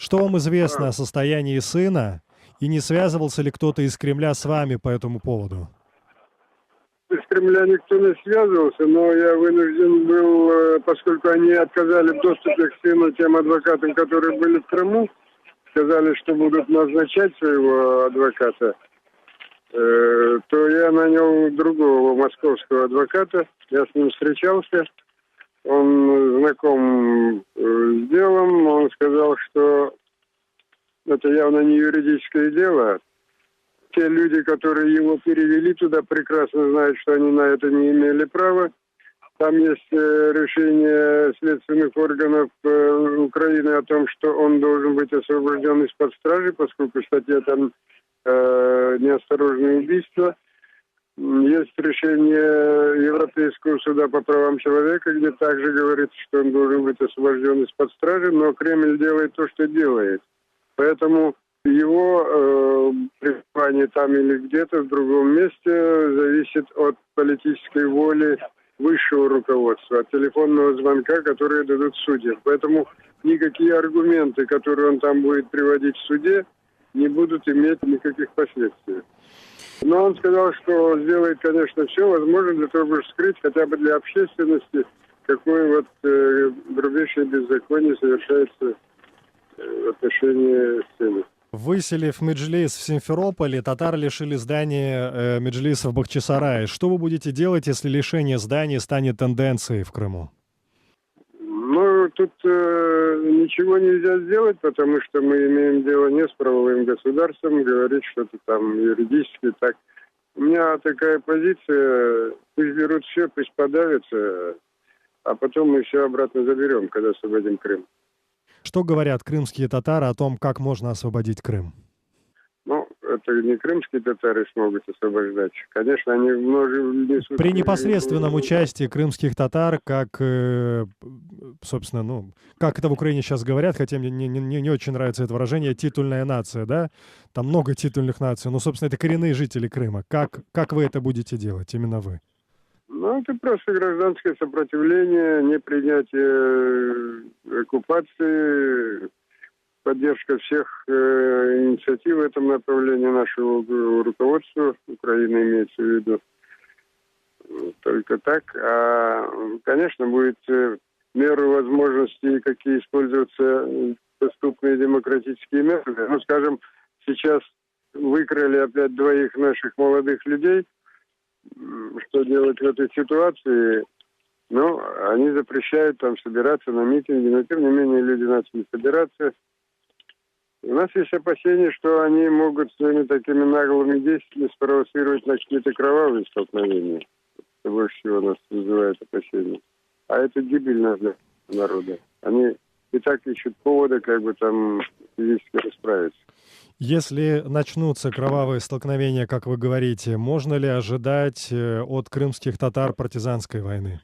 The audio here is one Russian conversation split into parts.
Что вам известно А, о состоянии сына, и не связывался ли кто-то из Кремля с вами по этому поводу? Из Кремля никто не связывался, но я вынужден был, поскольку они отказали в доступе к сыну тем адвокатам, которые были в Крыму, сказали, что будут назначать своего адвоката, то я нанял другого московского адвоката. Я с ним встречался. Он знаком с делом. Он сказал, что это явно не юридическое дело. Те люди, которые его перевели туда, прекрасно знают, что они на это не имели права. Там есть решение следственных органов Украины о том, что он должен быть освобожден из-под стражи, поскольку статья там неосторожное убийство. Есть решение Европейского суда по правам человека, где также говорится, что он должен быть освобожден из-под стражи, но Кремль делает то, что делает. Поэтому его пребывание там или где-то в другом месте зависит от политической воли высшего руководства, от телефонного звонка, которые дадут судьи. Поэтому никакие аргументы, которые он там будет приводить в суде, не будут иметь никаких последствий. Но он сказал, что сделает, конечно, все возможное для того, чтобы скрыть хотя бы для общественности, какое вот грубейшее беззаконие совершается в отношении сына. Выселив Меджлис в Симферополе, татар лишили здания Меджлиса в Бахчисарае. Что вы будете делать, если лишение зданий станет тенденцией в Крыму? Ну, тут ничего нельзя сделать, потому что мы имеем дело не с правовым государством, говорить что-то там юридически так. У меня такая позиция, пусть берут все, пусть подавятся, а потом мы все обратно заберем, когда освободим Крым. Что говорят крымские татары о том, как можно освободить Крым? Ну, это не крымские татары смогут освобождать. Конечно, они несут... При непосредственном участии крымских татар, как, собственно, ну, как это в Украине сейчас говорят, хотя мне не очень нравится это выражение, титульная нация, да? Там много титульных наций, но, собственно, это коренные жители Крыма. Как вы это будете делать, именно вы? Ну, это просто гражданское сопротивление, непринятие оккупации, поддержка всех инициатив в этом направлении нашего руководства, Украины имеется в виду. Только так. А, конечно, будет меры возможностей, какие используются доступные демократические методы. Ну, скажем, сейчас выкрали опять двоих наших молодых людей. Что делать в этой ситуации? Ну, они запрещают там собираться на митинги, но тем не менее люди начали собираться. У нас есть опасения, что они могут своими такими наглыми действиями спровоцировать на какие-то кровавые столкновения. Это больше всего нас вызывает опасения. А это гибельно для народа. Они и так ищут повода, как бы там физически расправиться. Если начнутся кровавые столкновения, как вы говорите, можно ли ожидать от крымских татар партизанской войны?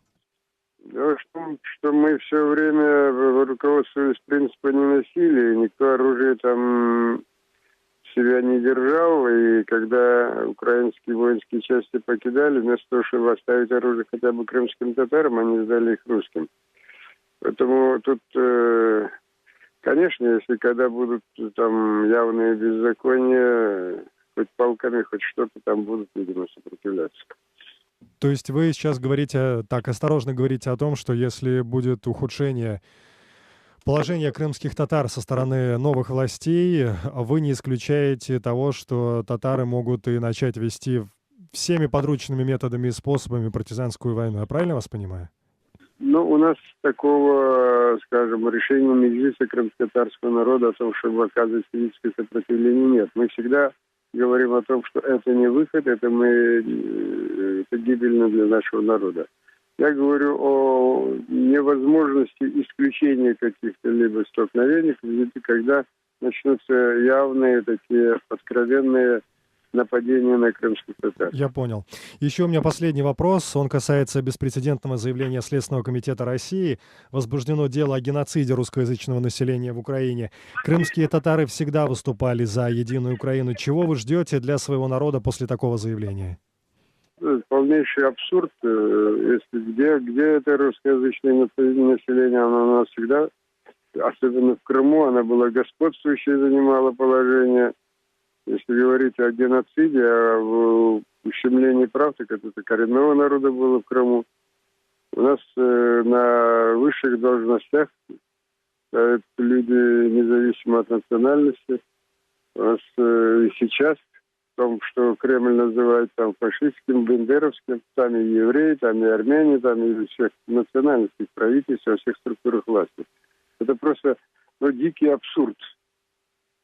Дело в том, что мы все время руководствовались принципом ненасилия, никто оружие там себя не держал, и когда украинские воинские части покидали, вместо того, чтобы оставить оружие хотя бы крымским татарам, они сдали их русским. Поэтому тут, конечно, если когда будут там явные беззакония, хоть палками, хоть что-то, там будут, видимо, сопротивляться. То есть вы сейчас говорите, так осторожно говорите о том, что если будет ухудшение положения крымских татар со стороны новых властей, вы не исключаете того, что татары могут и начать вести всеми подручными методами и способами партизанскую войну. Я правильно вас понимаю? Ну, у нас такого, скажем, решения Меджлиса крымско-татарского народа о том, чтобы оказывать физическое сопротивление, нет. Мы всегда говорим о том, что это не выход, это гибельно для нашего народа. Я говорю о невозможности исключения каких-то либо столкновений, когда начнутся явные такие откровенные нападения на крымских татар. Я понял. Еще у меня последний вопрос. Он касается беспрецедентного заявления Следственного комитета России. Возбуждено дело о геноциде русскоязычного населения в Украине. Крымские татары всегда выступали за единую Украину. Чего вы ждете для своего народа после такого заявления? Полнейший абсурд. Если где это русскоязычное население, оно у нас всегда особенно в Крыму, она была господствующей, занимала положение. Если говорить о геноциде, о ущемлении прав, так это коренного народа было в Крыму. У нас на высших должностях стоят люди независимо от национальности. У нас и сейчас в том, что Кремль называет там фашистским, бендеровским, там и евреи, там и армяне, там и всех национальностей, правительств, во всех структурах власти. Это просто дикий абсурд.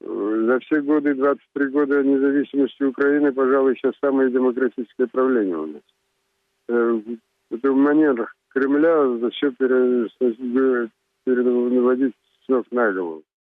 За все годы, 23 года независимости Украины, пожалуй, сейчас самое демократическое правление у нас. Это манера Кремля за все переводить с ног на голову.